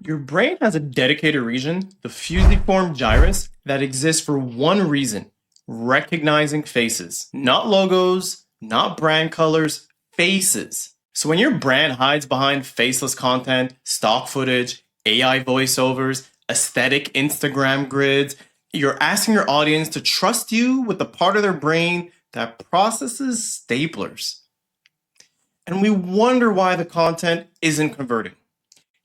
Your brain has a dedicated region, the fusiform gyrus, that exists for one reason: recognizing faces. Not logos, not brand colors, faces. So when your brand hides behind faceless content, stock footage, AI voiceovers, aesthetic Instagram grids, you're asking your audience to trust you with the part of their brain that processes staplers. And we wonder why the content isn't converting.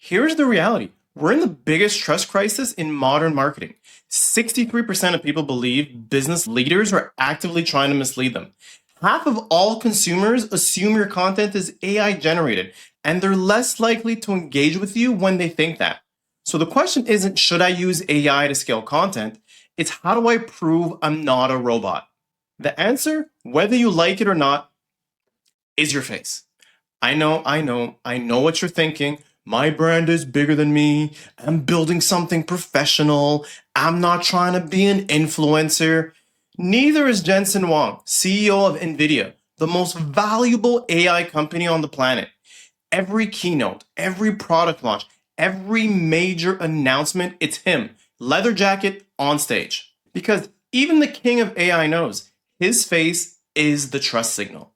Here's the reality. We're in the biggest trust crisis in modern marketing. 63% of people believe business leaders are actively trying to mislead them. Half of all consumers assume your content is AI generated, and they're less likely to engage with you when they think that. So the question isn't, should I use AI to scale content? It's, how do I prove I'm not a robot? The answer, whether you like it or not, is your face. I know what you're thinking. My brand is bigger than me. I'm building something professional. I'm not trying to be an influencer. Neither is Jensen Huang, CEO of Nvidia, the most valuable AI company on the planet. Every keynote, every product launch, every major announcement, it's him, leather jacket, on stage. Because even the king of AI knows his face is the trust signal.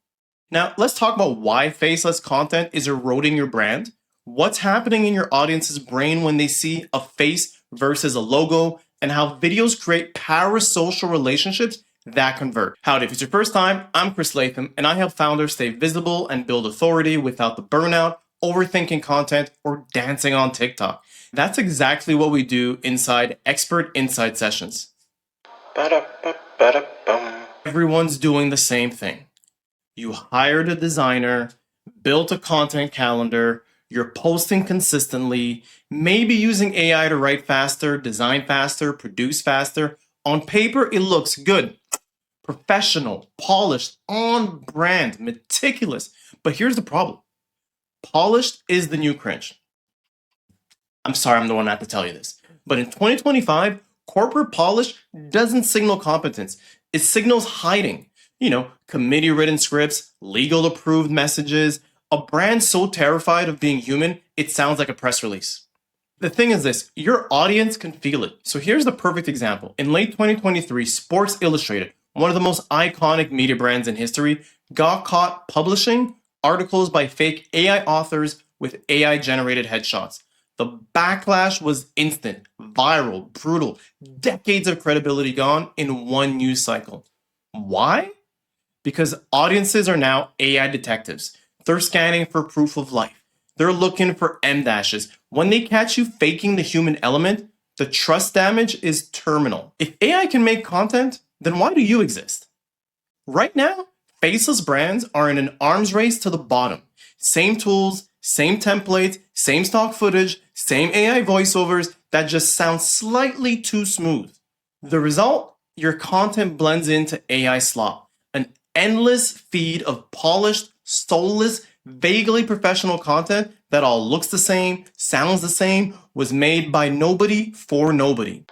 Now, let's talk about why faceless content is eroding your brand. What's happening in your audience's brain when they see a face versus a logo, and how videos create parasocial relationships that convert. Howdy, if it's your first time, I'm Chris Latham, and I help founders stay visible and build authority without the burnout, overthinking content, or dancing on TikTok. That's exactly what we do inside Expert Insight Sessions. Everyone's doing the same thing. You hired a designer, built a content calendar, you're posting consistently, maybe using AI to write faster, design faster, produce faster. On paper, it looks good. Professional, polished, on brand, meticulous. But here's the problem. Polished is the new cringe. I'm sorry, I'm the one not to tell you this. But in 2025, corporate polish doesn't signal competence. It signals hiding. Committee-written scripts, legal-approved messages, a brand so terrified of being human, it sounds like a press release. The thing is this, your audience can feel it. So here's the perfect example. In late 2023, Sports Illustrated, one of the most iconic media brands in history, got caught publishing articles by fake AI authors with AI-generated headshots. The backlash was instant, viral, brutal, decades of credibility gone in one news cycle. Why? Because audiences are now AI detectives. They're scanning for proof of life. They're looking for M-dashes. When they catch you faking the human element, the trust damage is terminal. If AI can make content, then why do you exist? Right now, faceless brands are in an arms race to the bottom. Same tools, same templates, same stock footage, same AI voiceovers that just sound slightly too smooth. The result? Your content blends into AI slop. An endless feed of polished, soulless, vaguely professional content that all looks the same, sounds the same, was made by nobody for nobody.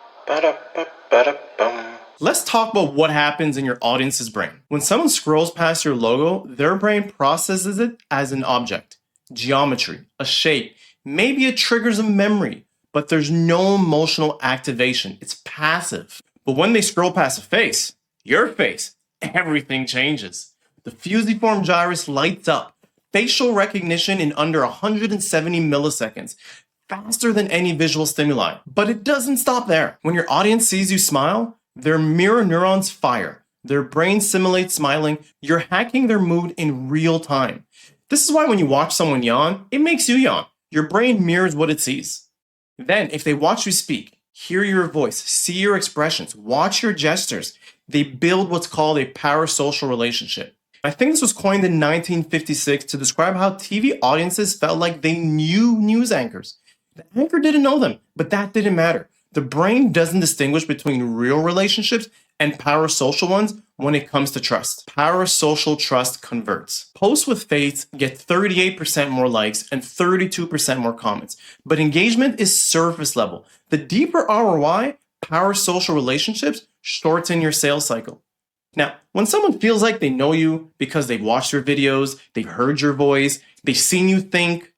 Let's talk about what happens in your audience's brain. When someone scrolls past your logo, their brain processes it as an object, geometry, a shape. Maybe it triggers a memory, but there's no emotional activation. It's passive. But when they scroll past a face, your face, everything changes. The fusiform gyrus lights up. Facial recognition in under 170 milliseconds. Faster than any visual stimuli. But it doesn't stop there. When your audience sees you smile, their mirror neurons fire. Their brain simulates smiling. You're hacking their mood in real time. This is why when you watch someone yawn, it makes you yawn. Your brain mirrors what it sees. Then, if they watch you speak, hear your voice, see your expressions, watch your gestures, they build what's called a parasocial relationship. I think this was coined in 1956 to describe how TV audiences felt like they knew news anchors. The anchor didn't know them, but that didn't matter. The brain doesn't distinguish between real relationships and parasocial ones when it comes to trust. Parasocial trust converts. Posts with faiths get 38% more likes and 32% more comments, but engagement is surface level. The deeper ROI, parasocial relationships, shorten your sales cycle. Now, when someone feels like they know you because they've watched your videos, they've heard your voice, they've seen you think,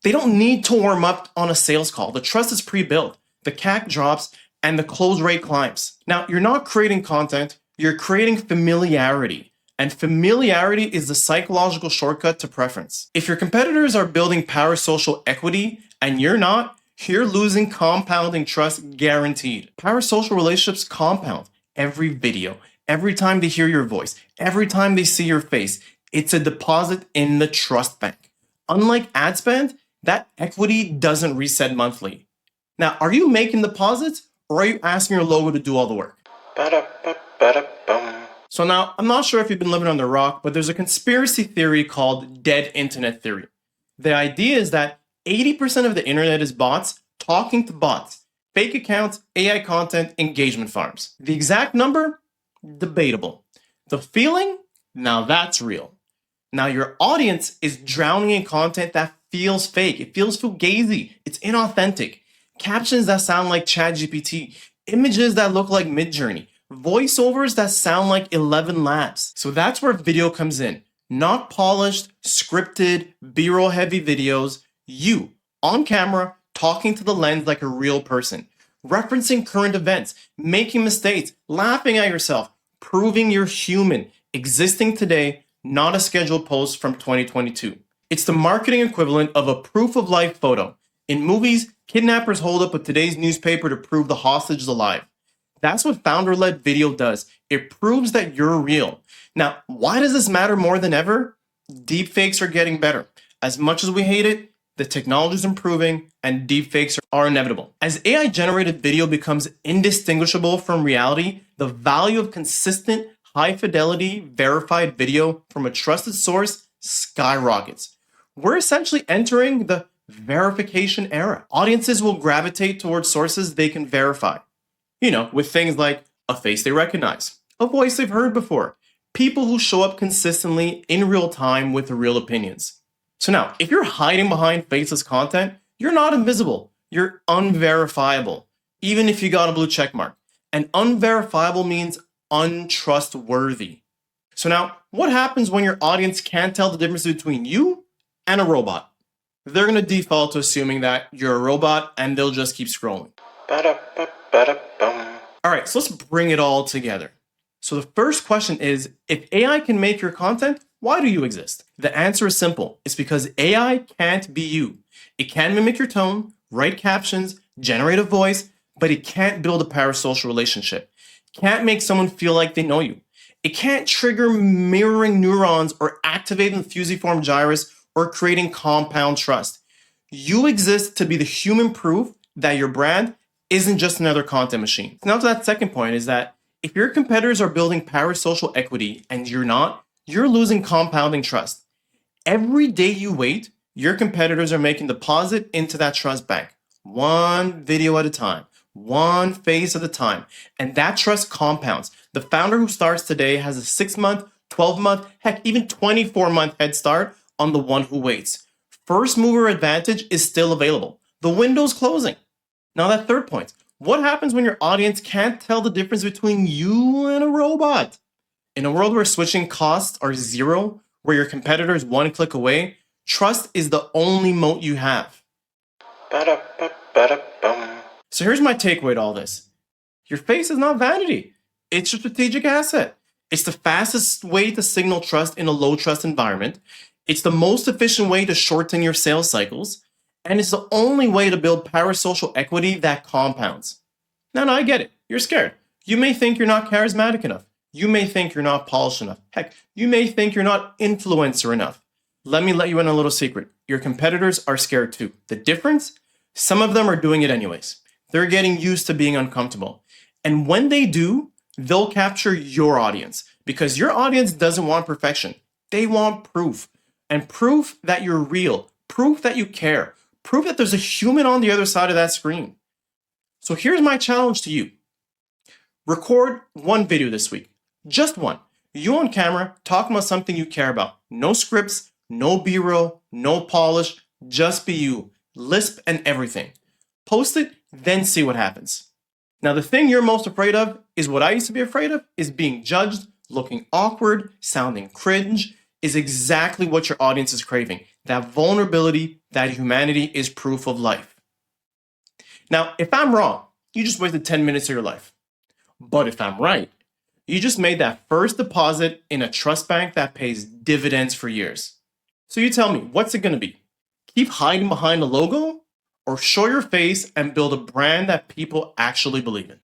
They don't need to warm up on a sales call. The trust is pre-built. The CAC drops and the close rate climbs. Now, you're not creating content, you're creating familiarity. And familiarity is the psychological shortcut to preference. If your competitors are building parasocial equity and you're not, you're losing compounding trust guaranteed. Parasocial relationships compound every video, every time they hear your voice, every time they see your face. It's a deposit in the trust bank. Unlike ad spend, that equity doesn't reset monthly. Now, are you making deposits or are you asking your logo to do all the work? So now, I'm not sure if you've been living on the rock, but there's a conspiracy theory called dead internet theory. The idea is that 80% of the internet is bots talking to bots, fake accounts, AI content, engagement farms. The exact number? Debatable. The feeling? Now that's real. Now your audience is drowning in content that feels fake. It feels fugazi. It's inauthentic. Captions that sound like ChatGPT. Images that look like Midjourney. Voiceovers that sound like 11 Labs. So that's where video comes in. Not polished, scripted, B-roll heavy videos. You, on camera, talking to the lens like a real person. Referencing current events, making mistakes, laughing at yourself, proving you're human, existing today, not a scheduled post from 2022. It's the marketing equivalent of a proof of life photo. In movies, kidnappers hold up a today's newspaper to prove the hostage is alive. That's what founder-led video does. It proves that you're real. Now, why does this matter more than ever? Deepfakes are getting better. As much as we hate it, the technology is improving and deepfakes are inevitable. As AI-generated video becomes indistinguishable from reality, the value of consistent, high-fidelity, verified video from a trusted source skyrockets. We're essentially entering the verification era. Audiences will gravitate towards sources they can verify. With things like a face they recognize, a voice they've heard before, people who show up consistently in real time with real opinions. So now, if you're hiding behind faceless content, you're not invisible. You're unverifiable, even if you got a blue check mark. And unverifiable means untrustworthy. So now, what happens when your audience can't tell the difference between you and a robot? They're going to default to assuming that you're a robot and they'll just keep scrolling. All right, so let's bring it all together. So the first question is, if AI can make your content, why do you exist? The answer is simple. It's because AI can't be you. It can mimic your tone, write captions, generate a voice, but it can't build a parasocial relationship. It can't make someone feel like they know you. It can't trigger mirroring neurons or activating the fusiform gyrus or creating compound trust. You exist to be the human proof that your brand isn't just another content machine. Now to that second point is that if your competitors are building parasocial equity and you're not, you're losing compounding trust. Every day you wait, your competitors are making deposit into that trust bank, one video at a time, one face at a time, and that trust compounds. The founder who starts today has a 6-month, 12-month, heck, even 24-month head start on the one who waits. First mover advantage is still available. The window's closing. Now that third point, what happens when your audience can't tell the difference between you and a robot? In a world where switching costs are zero, where your competitor is one click away, trust is the only moat you have. So here's my takeaway to all this. Your face is not vanity. It's a strategic asset. It's the fastest way to signal trust in a low trust environment. It's the most efficient way to shorten your sales cycles. And it's the only way to build parasocial equity that compounds. Now, I get it. You're scared. You may think you're not charismatic enough. You may think you're not polished enough. Heck, you may think you're not influencer enough. Let me let you in a little secret. Your competitors are scared too. The difference? Some of them are doing it anyways. They're getting used to being uncomfortable. And when they do, they'll capture your audience because your audience doesn't want perfection. They want proof. And proof that you're real. Proof that you care. Proof that there's a human on the other side of that screen. So here's my challenge to you. Record one video this week. Just one. You on camera, talking about something you care about. No scripts, no B-roll, no polish, just be you. Lisp and everything. Post it, then see what happens. Now the thing you're most afraid of is what I used to be afraid of, is being judged, looking awkward, sounding cringe, is exactly what your audience is craving. that vulnerability, that humanity is proof of life. Now, if I'm wrong, you just wasted 10 minutes of your life. But if I'm right, you just made that first deposit in a trust bank that pays dividends for years. So you tell me, what's it going to be? Keep hiding behind a logo, or show your face and build a brand that people actually believe in?